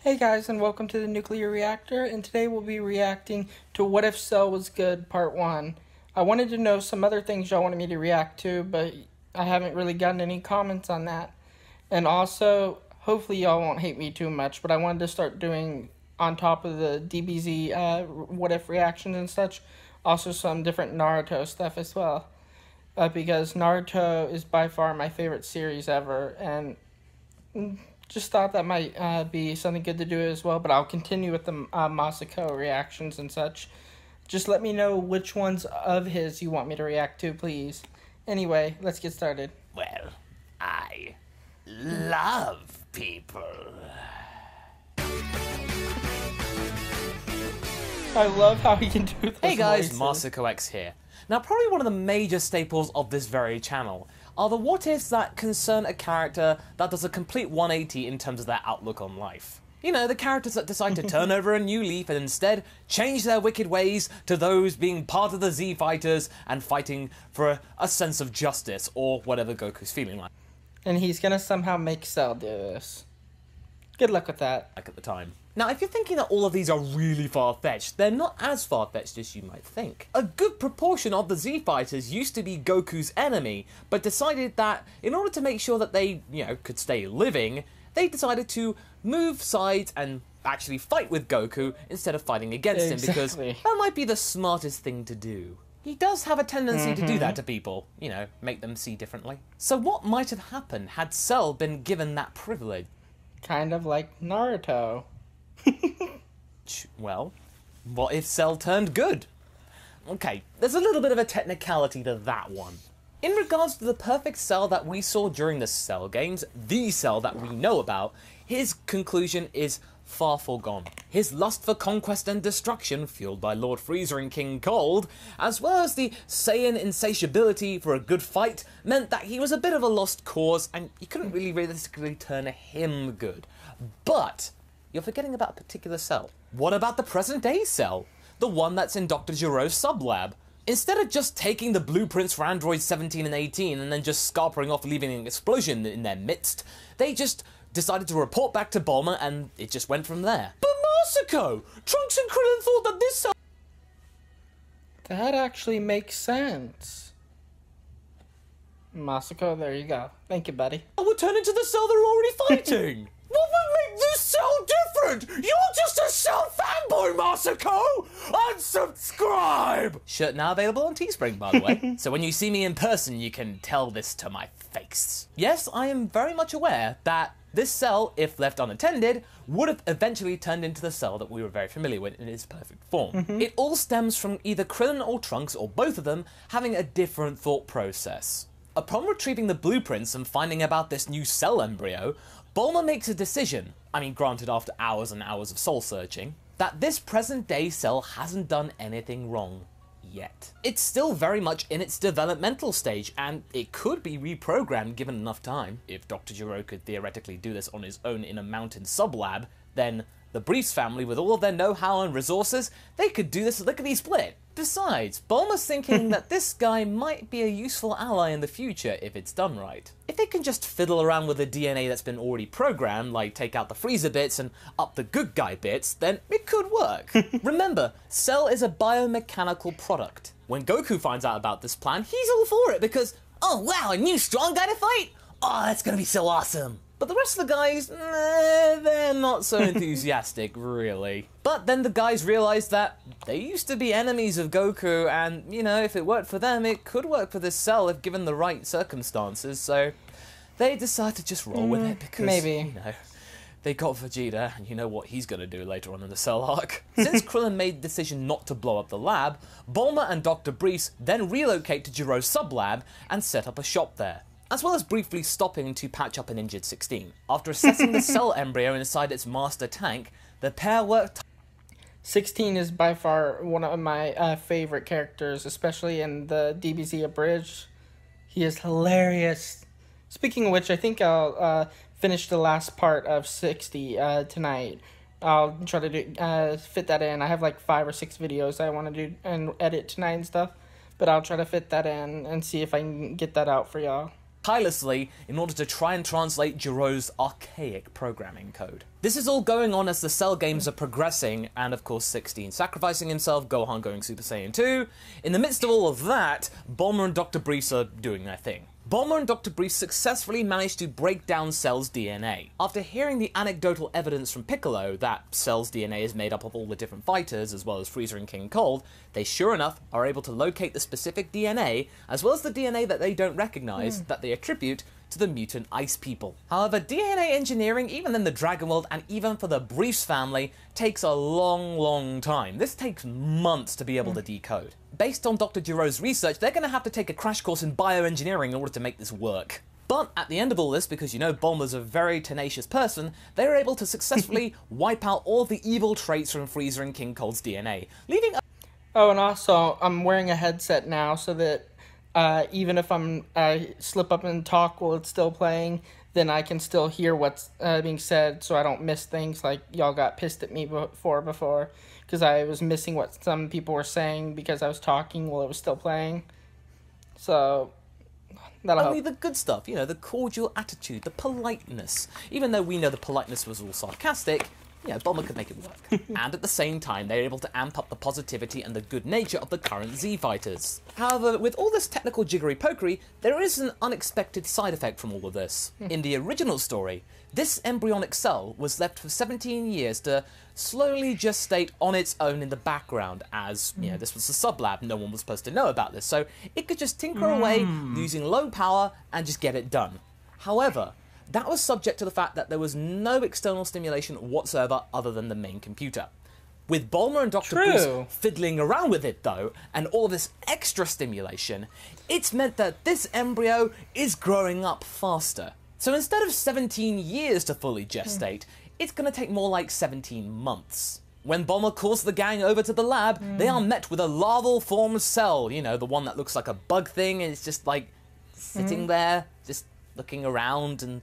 Hey guys, and welcome to the Nuclear Reactor, and today we'll be reacting to What If Cell Was Good Part 1. I wanted to know some other things y'all wanted me to react to, but I haven't really gotten any comments on that. And also, hopefully y'all won't hate me too much, but I wanted to start doing, on top of the DBZ What If reactions and such, also some different Naruto stuff as well. Because Naruto is by far my favorite series ever, and just thought that might be something good to do as well, but I'll continue with the Masako reactions and such. Just let me know which ones of his you want me to react to, please. Anyway, let's get started. Well, I love people. I love how he can do this. Hey guys, voices. masakoX here. Now, probably one of the major staples of this very channel are the what-ifs that concern a character that does a complete 180 in terms of their outlook on life. You know, the characters that decide to turn over a new leaf and instead change their wicked ways to those being part of the Z Fighters and fighting for a sense of justice, or whatever Goku's feeling like. And he's gonna somehow make Cell do this. Good luck with that. Like at the time. Now, if you're thinking that all of these are really far-fetched, they're not as far-fetched as you might think. A good proportion of the Z Fighters used to be Goku's enemy, but decided that in order to make sure that they, could stay living, they decided to move sides and actually fight with Goku instead of fighting against him, because that might be the smartest thing to do. He does have a tendency to do that to people, make them see differently. So what might have happened had Cell been given that privilege? Kind of like Naruto. Well, what if Cell turned good? Okay, there's a little bit of a technicality to that one. In regards to the perfect Cell that we saw during the Cell games, the Cell that we know about, his conclusion is far forgone. His lust for conquest and destruction, fueled by Lord Frieza and King Cold, as well as the Saiyan insatiability for a good fight, meant that he was a bit of a lost cause and you couldn't really realistically turn him good. But you're forgetting about a particular Cell. What about the present day Cell? The one that's in Dr. Giro's sublab. Instead of just taking the blueprints for androids 17 and 18 and then just scarpering off leaving an explosion in their midst, they just decided to report back to Bulma and it just went from there. But Masako! Trunks and Krillin thought that this Cell... That actually makes sense. Masako, there you go. Thank you, buddy. ...would turn into the Cell they're already fighting! What would make this Cell different? You're just a Cell fanboy, Masako! Unsubscribe! Shirt now available on Teespring, by the way. So when you see me in person, you can tell this to my face. Yes, I am very much aware that this Cell, if left unattended, would have eventually turned into the Cell that we were very familiar with in its perfect form. It all stems from either Krillin or Trunks, or both of them, having a different thought process. Upon retrieving the blueprints and finding about this new Cell embryo, Bulma makes a decision, granted after hours and hours of soul searching, that this present day Cell hasn't done anything wrong yet. It's still very much in its developmental stage, and it could be reprogrammed given enough time. If Dr. Gero could theoretically do this on his own in a mountain sublab, then the Briefs family, with all of their know-how and resources, they could do this lickety-split. Besides, Bulma's thinking that this guy might be a useful ally in the future if it's done right. If they can just fiddle around with the DNA that's been already programmed, like take out the Frieza bits and up the good guy bits, then it could work. Remember, Cell is a biomechanical product. When Goku finds out about this plan, he's all for it because, oh wow, a new strong guy to fight? Oh, that's gonna be so awesome. But the rest of the guys, they're not so enthusiastic, really. But then the guys realize that they used to be enemies of Goku, and, if it worked for them, it could work for this Cell if given the right circumstances, so they decide to just roll with it because, they got Vegeta, and you know what he's gonna do later on in the Cell arc. Since Krillin made the decision not to blow up the lab, Bulma and Dr. Briefs then relocate to Jiro's sublab and set up a shop there, as well as briefly stopping to patch up an injured 16. After assessing the Cell embryo inside its master tank, the pair worked... 16 is by far one of my favorite characters, especially in the DBZ Abridged. He is hilarious. Speaking of which, I think I'll finish the last part of 60 tonight. I'll try to do, fit that in. I have like 5 or 6 videos I want to do and edit tonight and stuff, but I'll try to fit that in and see if I can get that out for y'all. tirelessly in order to try and translate Jiro's archaic programming code. This is all going on as the Cell games are progressing, and of course 16 sacrificing himself, Gohan going Super Saiyan 2. In the midst of all of that, Bulma and Dr. Briefs are doing their thing. Bulma and Dr. Briefs successfully managed to break down Cell's DNA. After hearing the anecdotal evidence from Piccolo that Cell's DNA is made up of all the different fighters, as well as Frieza and King Cold, they sure enough are able to locate the specific DNA, as well as the DNA that they don't recognize, that they attribute to the mutant Ice People. However, DNA engineering, even in the Dragon World and even for the Briefs family, takes a long time. This takes months to be able to decode. Based on Dr. Jiro's research, they're going to have to take a crash course in bioengineering in order to make this work. But at the end of all this, because you know Bulma's a very tenacious person, they were able to successfully wipe out all the evil traits from Frieza and King Cold's DNA, leaving... Oh, and also, I'm wearing a headset now so that even if I slip up and talk while it's still playing, then I can still hear what's being said, so I don't miss things like y'all got pissed at me before, because I was missing what some people were saying because I was talking while it was still playing. So that'll Only help. the good stuff, you know, the cordial attitude, the politeness. Even though we know the politeness was all sarcastic, yeah, Bulma could make it work. And at the same time, they're able to amp up the positivity and the good nature of the current Z fighters. However, with all this technical jiggery-pokery, there is an unexpected side effect from all of this. In the original story, this embryonic cell was left for 17 years to slowly gestate on its own in the background, as, you know, this was a sublab, no one was supposed to know about this, so it could just tinker away using low power and just get it done. However, that was subject to the fact that there was no external stimulation whatsoever other than the main computer. With Bulma and Dr. Bruce fiddling around with it, though, and all this extra stimulation, it's meant that this embryo is growing up faster. So instead of 17 years to fully gestate, it's going to take more like 17 months. When Bulma calls the gang over to the lab, they are met with a larval formed cell, you know, the one that looks like a bug thing, and it's just like sitting there, just looking around, and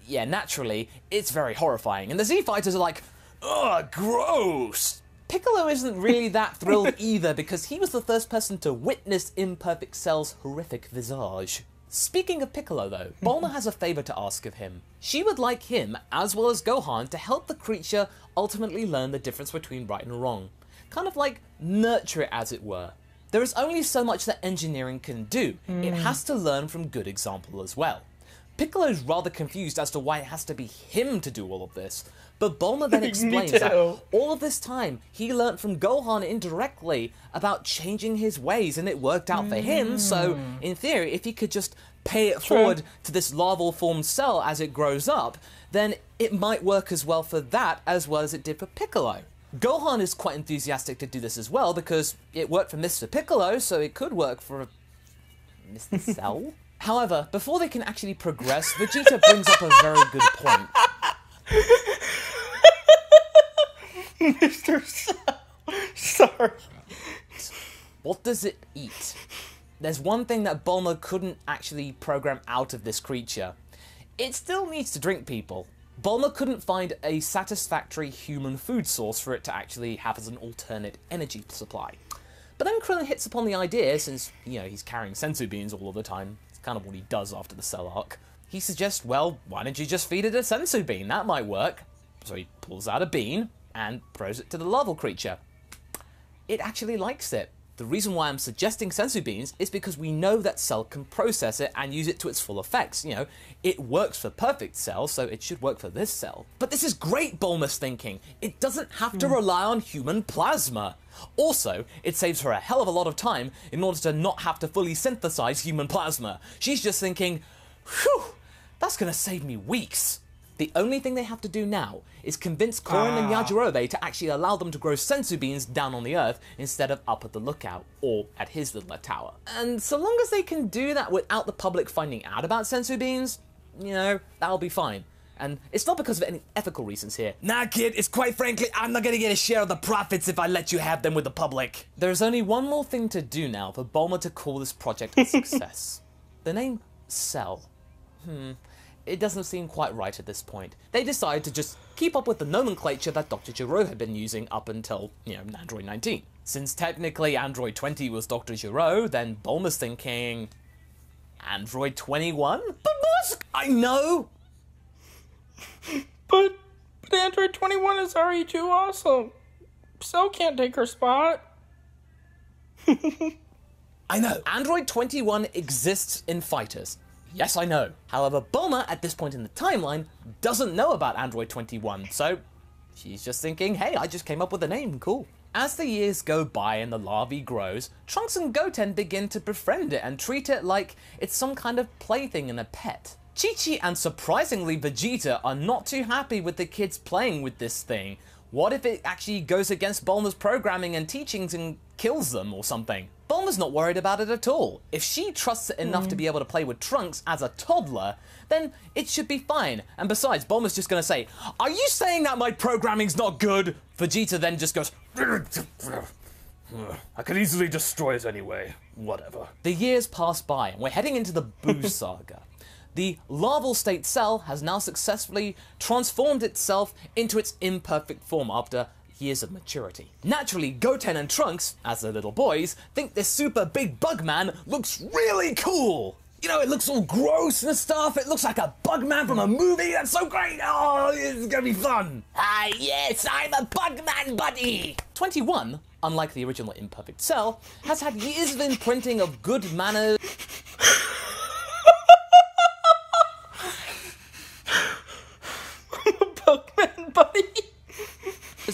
yeah, naturally, it's very horrifying. And the Z-Fighters are like, ugh, gross! Piccolo isn't really that thrilled either, because he was the first person to witness Imperfect Cell's horrific visage. Speaking of Piccolo though, Bulma has a favour to ask of him. She would like him, as well as Gohan, to help the creature ultimately learn the difference between right and wrong. Kind of like nurture it, as it were. There is only so much that engineering can do. It has to learn from good example as well. Piccolo's rather confused as to why it has to be him to do all of this, but Bulma then explains that all of this time he learnt from Gohan indirectly about changing his ways, and it worked out for him, so in theory, if he could just pay it forward to this larval formed cell as it grows up, then it might work as well for that as well as it did for Piccolo. Gohan is quite enthusiastic to do this as well, because it worked for Mr. Piccolo, so it could work for Mr. Cell? However, before they can actually progress, Vegeta brings up a very good point. Mr. Cell. Sorry. What does it eat? There's one thing that Bulma couldn't actually program out of this creature. It still needs to drink, people. Bulma couldn't find a satisfactory human food source for it to actually have as an alternate energy supply. But then Krillin hits upon the idea, since, you know, he's carrying sensu beans all of the time, it's kind of what he does after the Cell arc. He suggests, well, why don't you just feed it a sensu bean? That might work. So he pulls out a bean and throws it to the larval creature. It actually likes it. The reason why I'm suggesting sensu beans is because we know that Cell can process it and use it to its full effects. You know, it works for Perfect Cell, so it should work for this cell. But this is great, Bulma's thinking. It doesn't have to rely on human plasma. Also, it saves her a hell of a lot of time in order to not have to fully synthesize human plasma. She's just thinking, whew, that's gonna save me weeks. The only thing they have to do now is convince Korin and Yajirobe to actually allow them to grow sensu beans down on the Earth instead of up at the lookout, or at his little tower. And so long as they can do that without the public finding out about sensu beans, you know, that'll be fine. And it's not because of any ethical reasons here. Nah, kid, it's quite frankly, I'm not gonna get a share of the profits if I let you have them with the public. There's only one more thing to do now for Bulma to call this project a success. The name Cell. It doesn't seem quite right at this point. They decide to just keep up with the nomenclature that Dr. Gero had been using up until, you know, Android 19. Since technically Android 20 was Dr. Gero, then Bulma's thinking, Android 21? But boss, I know! But Android 21 is already too awesome. Cell can't take her spot. I know. Android 21 exists in fighters. Yes, I know. However, Bulma, at this point in the timeline, doesn't know about Android 21, so she's just thinking, hey, I just came up with a name, cool. As the years go by and the larvae grows, Trunks and Goten begin to befriend it and treat it like it's some kind of plaything and a pet. Chi-Chi and surprisingly Vegeta are not too happy with the kids playing with this thing. What if it actually goes against Bulma's programming and teachings and kills them or something? Bulma's not worried about it at all. If she trusts it enough to be able to play with Trunks as a toddler, then it should be fine. And besides, Bulma's just gonna say, "Are you saying that my programming's not good?" Vegeta then just goes, "I could easily destroy it anyway. Whatever." The years pass by and we're heading into the Boo saga. The larval state Cell has now successfully transformed itself into its imperfect form after years of maturity. Naturally, Goten and Trunks, as the little boys, think this super big bug man looks really cool. You know, it looks all gross and stuff. It looks like a bug man from a movie. That's so great. Oh, it's gonna be fun. Ah, yes, I'm a bug man buddy. 21, unlike the original imperfect Cell, has had years of imprinting of good manners. Pokemon buddy.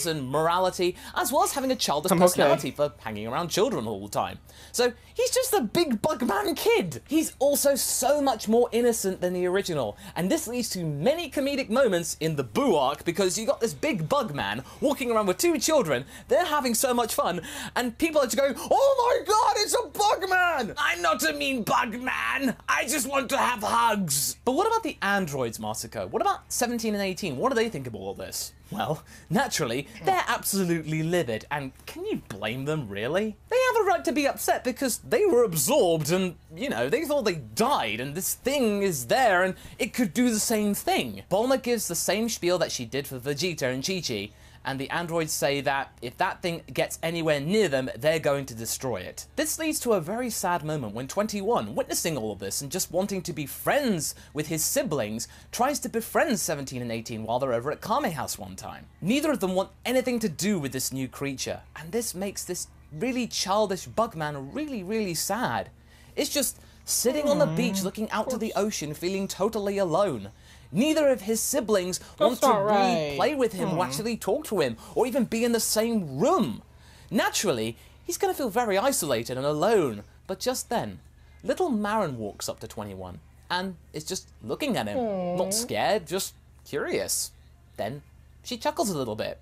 And morality, as well as having a childish personality for hanging around children all the time. So he's just a big bugman kid. He's also so much more innocent than the original, and this leads to many comedic moments in the Boo arc because you got this big bugman walking around with two children, they're having so much fun, and people are just going, "Oh my god, it's a bugman! I'm not a mean bugman, I just want to have hugs." But what about the androids, Masako? What about 17 and 18? What do they think of all of this? Well, naturally, they're absolutely livid, and can you blame them, really? They have a right to be upset because they were absorbed and, you know, they thought they died, and this thing is there, and it could do the same thing. Bulma gives the same spiel that she did for Vegeta and Chi-Chi, and the androids say that if that thing gets anywhere near them, they're going to destroy it. This leads to a very sad moment when 21, witnessing all of this and just wanting to be friends with his siblings, tries to befriend 17 and 18 while they're over at Kame House one time. Neither of them want anything to do with this new creature, and this makes this really childish bugman really, really sad. It's just sitting on the beach looking out to the ocean feeling totally alone. Neither of his siblings want to really play with him or actually talk to him or even be in the same room. Naturally, he's going to feel very isolated and alone, but just then, little Marin walks up to 21 and is just looking at him, not scared, just curious. Then she chuckles a little bit.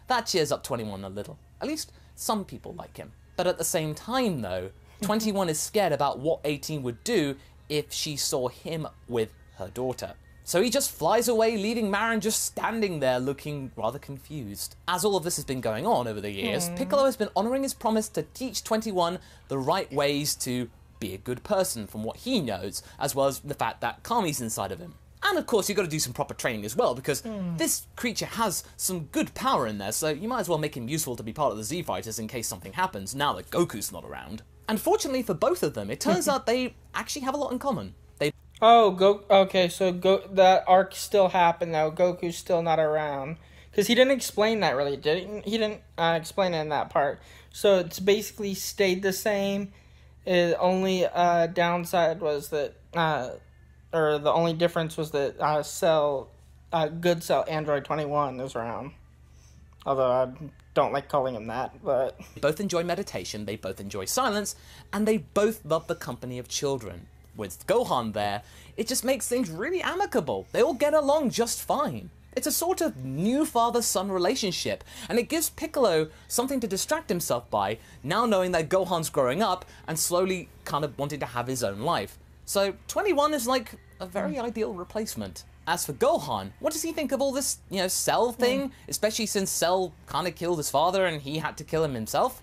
That cheers up 21 a little. At least some people like him. But at the same time though, 21 is scared about what 18 would do if she saw him with her daughter. So he just flies away, leaving Marin just standing there looking rather confused. As all of this has been going on over the years, Piccolo has been honouring his promise to teach 21 the right ways to be a good person from what he knows, as well as the fact that Kami's inside of him. And of course, you've got to do some proper training as well, because this creature has some good power in there, so you might as well make him useful to be part of the Z-Fighters in case something happens, now that Goku's not around. And fortunately for both of them, it turns out they actually have a lot in common. Okay, so that arc still happened though. Goku's still not around because he didn't explain that really. He didn't explain it in that part. So it's basically stayed the same. The only downside was that, or the only difference was that good Cell Android 21 is around. Although I don't like calling him that, but they both enjoy meditation. They both enjoy silence, and they both love the company of children. With Gohan there, it just makes things really amicable. They all get along just fine. It's a sort of new father-son relationship, and it gives Piccolo something to distract himself by, now knowing that Gohan's growing up and slowly kind of wanting to have his own life. So 21 is like a very ideal replacement. As for Gohan, what does he think of all this, Cell thing? Especially since Cell kind of killed his father and he had to kill him himself?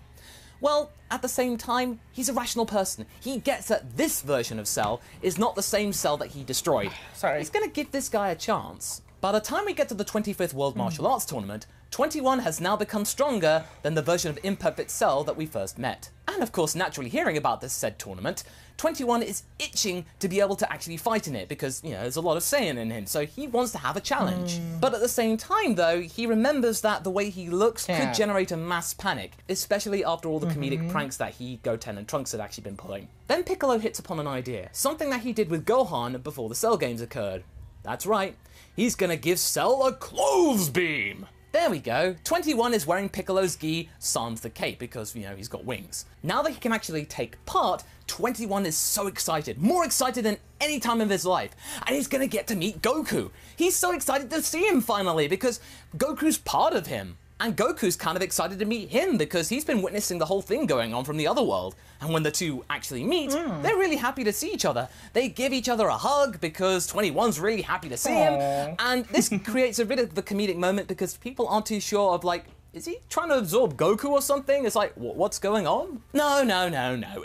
Well, at the same time, he's a rational person. He gets that this version of Cell is not the same Cell that he destroyed. Sorry. He's gonna give this guy a chance. By the time we get to the 25th World Martial Arts Tournament, 21 has now become stronger than the version of Imperfect Cell that we first met. And of course, naturally hearing about this said tournament, 21 is itching to be able to actually fight in it because, you know, there's a lot of Saiyan in him, so he wants to have a challenge. But at the same time, though, he remembers that the way he looks could generate a mass panic, especially after all the comedic pranks that he, Goten, and Trunks had actually been pulling. Then Piccolo hits upon an idea, something that he did with Gohan before the Cell games occurred. That's right, he's gonna give Cell a clothes beam! There we go. 21 is wearing Piccolo's gi sans the cape because, you know, he's got wings. Now that he can actually take part, 21 is so excited, more excited than any time in his life, and he's gonna get to meet Goku. He's so excited to see him finally because Goku's part of him. And Goku's kind of excited to meet him because he's been witnessing the whole thing going on from the other world. And when the two actually meet, they're really happy to see each other. They give each other a hug because 21's really happy to see him. And this creates a bit of the comedic moment because people aren't too sure of, like, is he trying to absorb Goku or something? It's like, what's going on? No,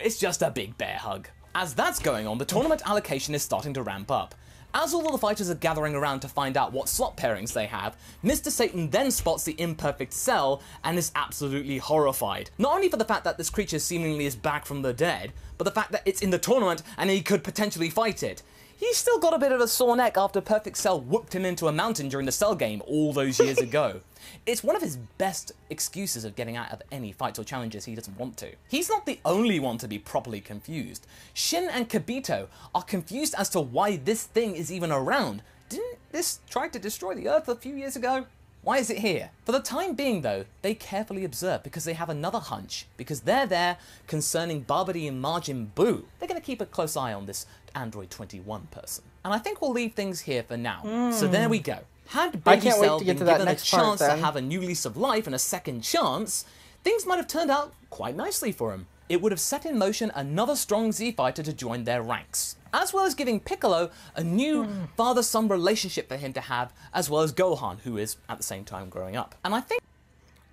it's just a big bear hug. As that's going on, the tournament allocation is starting to ramp up. As all of the fighters are gathering around to find out what slot pairings they have, Mr. Satan then spots the Imperfect Cell and is absolutely horrified. Not only for the fact that this creature seemingly is back from the dead, but the fact that it's in the tournament and he could potentially fight it. He's still got a bit of a sore neck after Perfect Cell whooped him into a mountain during the Cell game all those years ago. It's one of his best excuses of getting out of any fights or challenges he doesn't want to. He's not the only one to be properly confused. Shin and Kibito are confused as to why this thing is even around. Didn't this try to destroy the Earth a few years ago? Why is it here? For the time being though, they carefully observe because they have another hunch, because they're there concerning Babidi and Majin Buu. They're going to keep a close eye on this Android 21 person. And I think we'll leave things here for now. So there we go. Had Baby Cell been given a chance to have a new lease of life and a second chance, things might have turned out quite nicely for him. It would have set in motion another strong Z fighter to join their ranks, as well as giving Piccolo a new father-son relationship for him to have, as well as Gohan, who is at the same time growing up. And I think...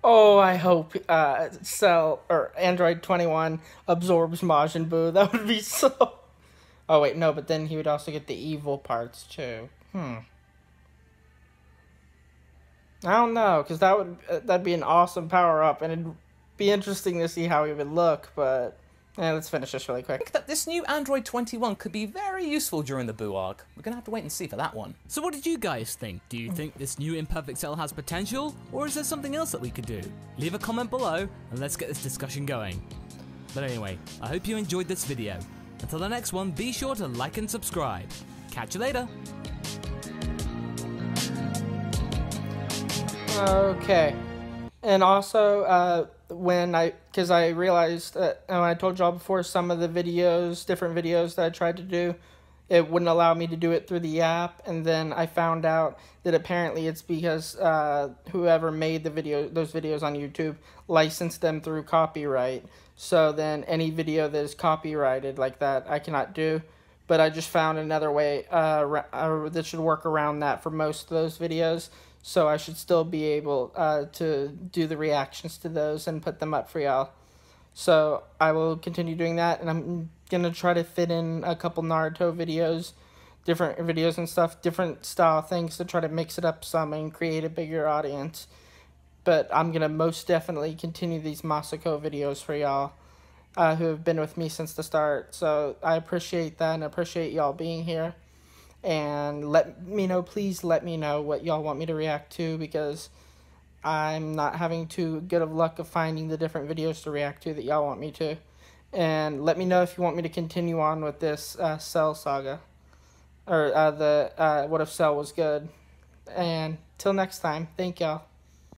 Oh, I hope Cell, or Android 21 absorbs Majin Buu. That would be so... Oh wait, no, but then he would also get the evil parts too. I don't know, because that'd be an awesome power-up, and it'd be interesting to see how he would look, but... let's finish this really quick. I think that this new Android 21 could be very useful during the Buu arc. We're gonna have to wait and see for that one. So what did you guys think? Do you think this new Imperfect Cell has potential, or is there something else that we could do? Leave a comment below, and let's get this discussion going. But anyway, I hope you enjoyed this video. Until the next one, be sure to like and subscribe. Catch you later! Okay. And also, because I realized that, and I told y'all before, some of the videos, different videos that I tried to do, it wouldn't allow me to do it through the app, and then I found out that apparently it's because whoever made those videos on YouTube licensed them through copyright. So then any video that is copyrighted like that, I cannot do. But I just found another way that should work around that for most of those videos. So I should still be able to do the reactions to those and put them up for y'all. So I will continue doing that, and I'm going to try to fit in a couple Naruto videos, different videos and stuff, different style things to try to mix it up some and create a bigger audience. But I'm going to most definitely continue these Masako videos for y'all who have been with me since the start. So I appreciate that, and I appreciate y'all being here. And please let me know what y'all want me to react to, because I'm not having too good of luck of finding the different videos to react to that y'all want me to. And let me know if you want me to continue on with this Cell saga, or what if Cell was good. And till next time, thank y'all.